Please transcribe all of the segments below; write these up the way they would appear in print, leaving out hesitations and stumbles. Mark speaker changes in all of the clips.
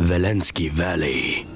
Speaker 1: वेलेंस्की valley.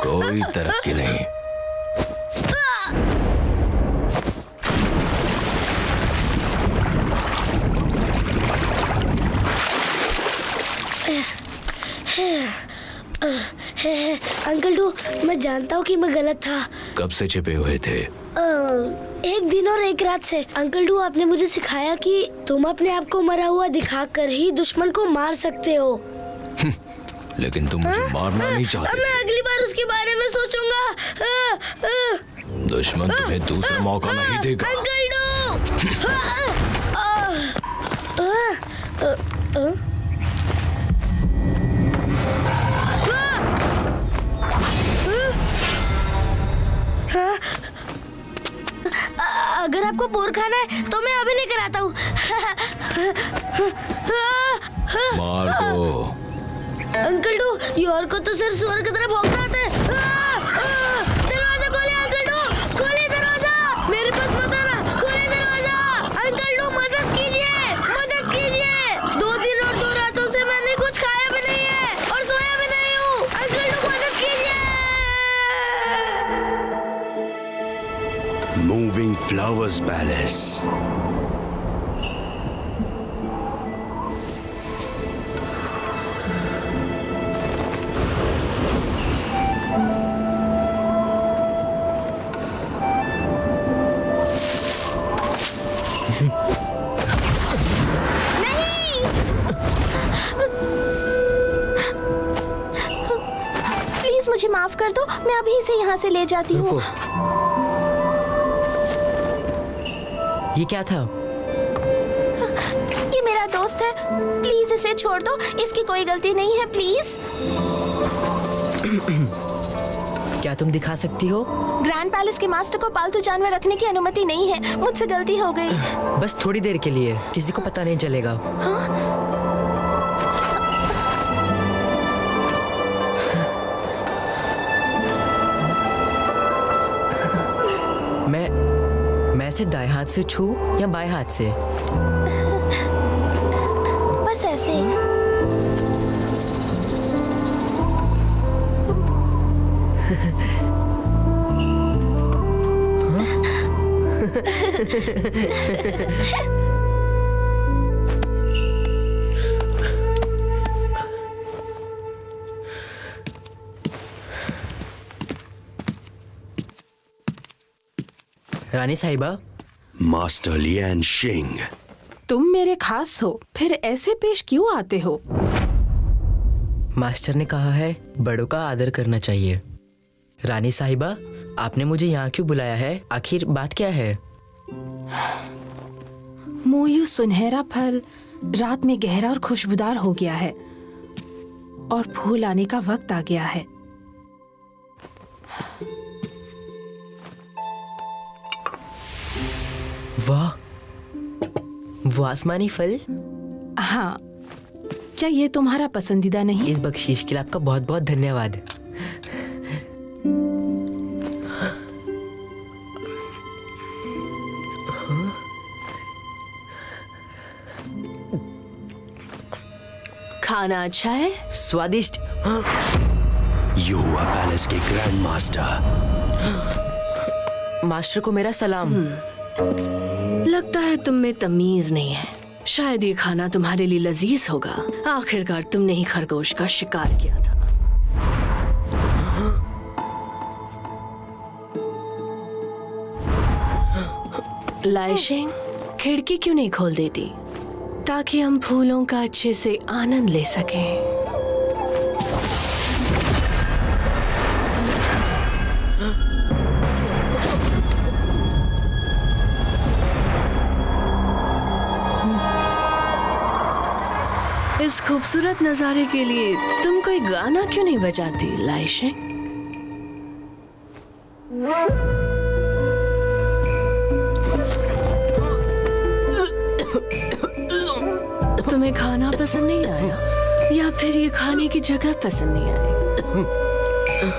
Speaker 1: कोई तरक्की नहीं।
Speaker 2: अंकल डू, मैं जानता हूँ कि मैं गलत था।
Speaker 1: कब से छिपे हुए थे?
Speaker 2: एक दिन और एक रात से। अंकल डू, आपने मुझे सिखाया कि तुम अपने आप को मरा हुआ दिखाकर ही दुश्मन को मार सकते हो।
Speaker 1: लेकिन तुम मुझे मारना नहीं चाहते।
Speaker 2: मैं अगली बार उसके बारे में सोचूंगा।
Speaker 1: दुश्मन तुम्हें दूसरा मौका नहीं देगा।
Speaker 2: Uncle do! अगर आपको बोर खाना है तो मैं अभी लेकर आता हूँ।
Speaker 1: मार दो।
Speaker 2: अंकल डू, योर को तो सिर्फ सुअर की तरह भौंकना आता है। दरवाजा खोलिए अंकल डू, खोलिए दरवाजा। मेरे पास मत आना, खोलिए दरवाजा। अंकल डू, मदद कीजिए, मदद कीजिए। 2 दिन और 2 रातों से मैंने कुछ खाया भी नहीं है और सोया भी नहीं हूँ। अंकल डू, मदद कीजिए।
Speaker 1: Moving flowers palace.
Speaker 3: मुझे माफ कर दो, मैं अभी इसे यहाँ से ले जाती हूँ।
Speaker 4: ये क्या था?
Speaker 3: ये मेरा दोस्त है, प्लीज इसे छोड़ दो, इसकी कोई गलती नहीं है, प्लीज।
Speaker 4: क्या तुम दिखा सकती हो?
Speaker 3: ग्रैंड पैलेस के मास्टर को पालतू जानवर रखने की अनुमति नहीं है, मुझसे गलती हो गई।
Speaker 4: बस थोड़ी देर के लिए, किसी को पता नहीं चलेगा।
Speaker 3: हाँ?
Speaker 4: मैं इसे दाएं हाथ से छू या बाएं हाथ से?
Speaker 3: बस ऐसे।
Speaker 4: रानी साहिबा।
Speaker 1: मास्टर लियान शिंग।
Speaker 5: तुम मेरे खास हो, फिर ऐसे पेश क्यों आते हो?
Speaker 4: मास्टर ने कहा है बड़ों का आदर करना चाहिए। रानी साहिबा, आपने मुझे यहाँ क्यों बुलाया है? आखिर बात क्या है?
Speaker 5: मोयू सुनहरा फल रात में गहरा और खुशबूदार हो गया है और फूल आने का वक्त आ गया है।
Speaker 4: वाह, वो आसमानी फल।
Speaker 5: हाँ, क्या ये तुम्हारा पसंदीदा नहीं?
Speaker 4: इस बख्शीश के लिए आपका बहुत बहुत धन्यवाद।
Speaker 5: खाना अच्छा है?
Speaker 4: स्वादिष्ट।
Speaker 1: युवा पैलेस के ग्रैंड मास्टर।
Speaker 4: मास्टर को मेरा सलाम।
Speaker 5: लगता है तुम में तमीज नहीं है। शायद ये खाना तुम्हारे लिए लजीज होगा। आखिरकार तुमने ही खरगोश का शिकार किया था। लाइशिंग, खिड़की क्यों नहीं खोल देती ताकि हम फूलों का अच्छे से आनंद ले सकें? इस खूबसूरत नजारे के लिए तुम कोई गाना क्यों नहीं बजाती लाइशिंग? तुम्हें खाना पसंद नहीं आया या फिर ये खाने की जगह पसंद नहीं आई?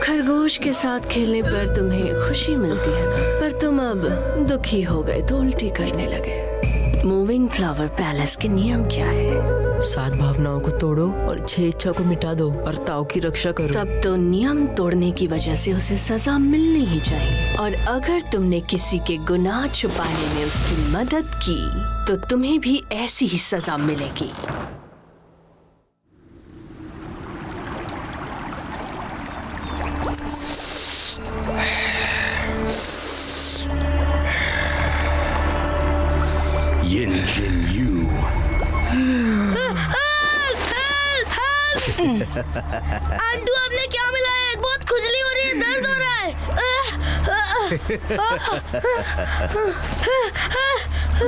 Speaker 5: खरगोश के साथ खेलने पर तुम्हें खुशी मिलती है ना, पर तुम अब दुखी हो गए तो उल्टी करने लगे। मूविंग फ्लावर पैलेस के नियम क्या है?
Speaker 4: 7 भावनाओं को तोड़ो और 6 इच्छा को मिटा दो और ताओ की रक्षा करो।
Speaker 5: तब तो नियम तोड़ने की वजह से उसे सजा मिलनी ही चाहिए, और अगर तुमने किसी के गुनाह छुपाने में उसकी मदद की तो तुम्हें भी ऐसी ही सजा मिलेगी।
Speaker 1: Yin Jin Yu।
Speaker 2: आंटू आपने क्या मिलाया है? बहुत खुजली हो रही है, दर्द हो रहा है।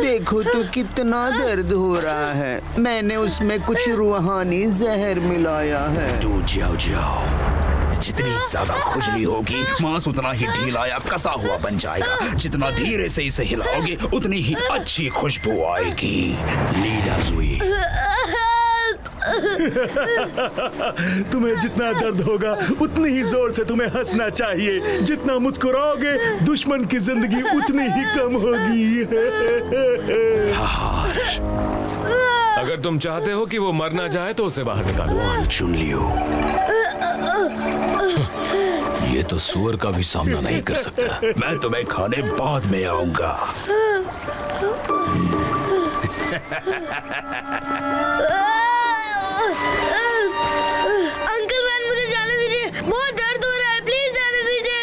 Speaker 6: देखो तो कितना दर्द हो रहा है। मैंने उसमें कुछ रूहानी जहर मिलाया है।
Speaker 1: तो जाओ जाओ। जितनी ज्यादा खुजली होगी मांस उतना ही ढीला या कसा हुआ बन जाएगा। जितना धीरे से इसे हिलाओगे उतनी ही अच्छी खुशबू आएगी। लीडा जुई।
Speaker 7: तुम्हें जितना दर्द होगा उतनी ही जोर से तुम्हें हंसना चाहिए। जितना मुस्कुराओगे दुश्मन की जिंदगी उतनी ही कम होगी।
Speaker 8: अगर तुम चाहते हो कि वो मर ना जाए तो उसे बाहर निकालो।
Speaker 1: चुन लियो। ये तो सुअर का भी सामना नहीं कर सकता। मैं तुम्हें खाने बाद में आऊंगा।
Speaker 2: अंकल वैन, मुझे जाने दीजिए, बहुत दर्द हो रहा है, प्लीज जाने दीजिए।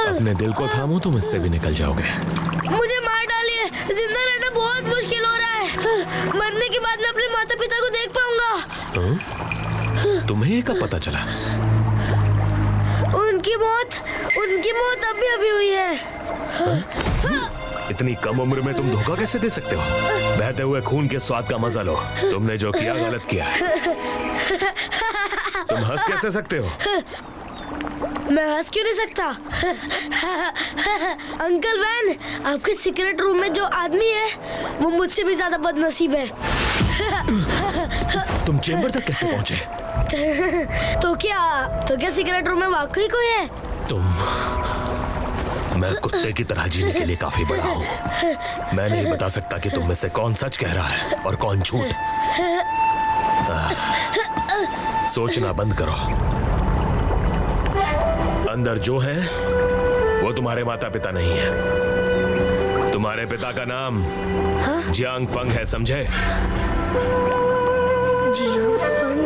Speaker 8: अपने दिल को थामो, तुम इससे भी निकल जाओगे।
Speaker 2: मुझे मार डालिए, जिंदा रहना बहुत मुश्किल हो रहा है। मरने के बाद मैं अपने माता पिता को देख पाऊंगा।
Speaker 8: तुम्हें ये कब पता चला?
Speaker 2: उनकी मौत अभी हुई है।
Speaker 8: इतनी कम उम्र में तुम धोखा कैसे दे सकते हो? बहते हुए खून के स्वाद का मजा लो। तुमने जो किया गलत किया है। तुम हंस कैसे सकते हो?
Speaker 2: मैं हंस क्यों नहीं सकता? अंकल वैन, आपके सीक्रेट रूम में जो आदमी है वो मुझसे भी ज्यादा बदनसीब है।
Speaker 8: तुम चेंबर तक कैसे पहुंचे?
Speaker 2: तो क्या सीक्रेट रूम में वाकई कोई है?
Speaker 8: मैं कुत्ते की तरह जीने के लिए काफी बड़ा हूँ। मैं नहीं बता सकता कि तुम में से कौन सच कह रहा है और कौन झूठ। सोचना बंद करो। अंदर जो है वो तुम्हारे माता पिता नहीं है। तुम्हारे पिता का नाम जियांग फंग है, समझे?
Speaker 2: जियांग फंग?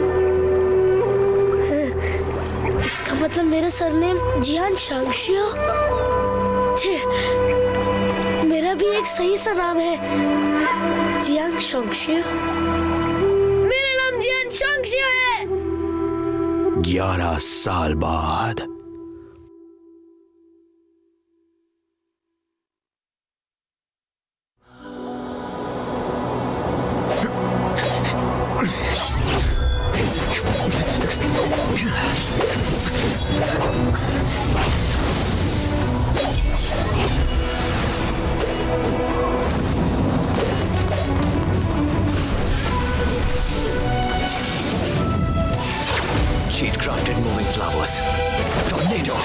Speaker 2: इसका मतलब मेरा सरनेम जियान शांगशियो। मेरा भी एक सही सा नाम है, जियांग शांगशियो। मेरा नाम जियान शांगशियो है।
Speaker 1: 11 साल बाद। Cheat-crafted moving flowers. Tornado.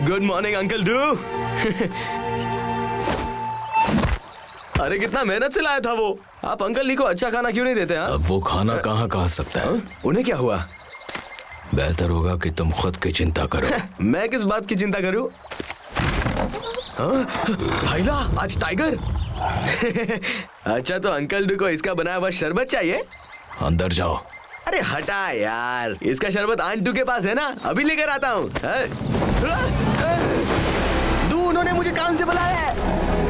Speaker 8: Good morning uncle do.
Speaker 9: अरे कितना मेहनत से लाया था वो। आप अंकल ली को अच्छा खाना क्यों नहीं देते?
Speaker 8: अब वो खाना कहाँ कहाँ सकता है?
Speaker 9: उन्हें क्या हुआ?
Speaker 8: बेहतर होगा कि तुम खुद की चिंता करो।
Speaker 9: मैं किस बात की चिंता करूं? भाईला आज टाइगर। अच्छा तो अंकल डू को इसका बनाया हुआ शरबत चाहिए?
Speaker 8: अंदर जाओ।
Speaker 9: अरे हटा यार, इसका शरबत आंटू के पास है ना, अभी लेकर आता हूँ। उन्होंने मुझे काम से बुलाया है।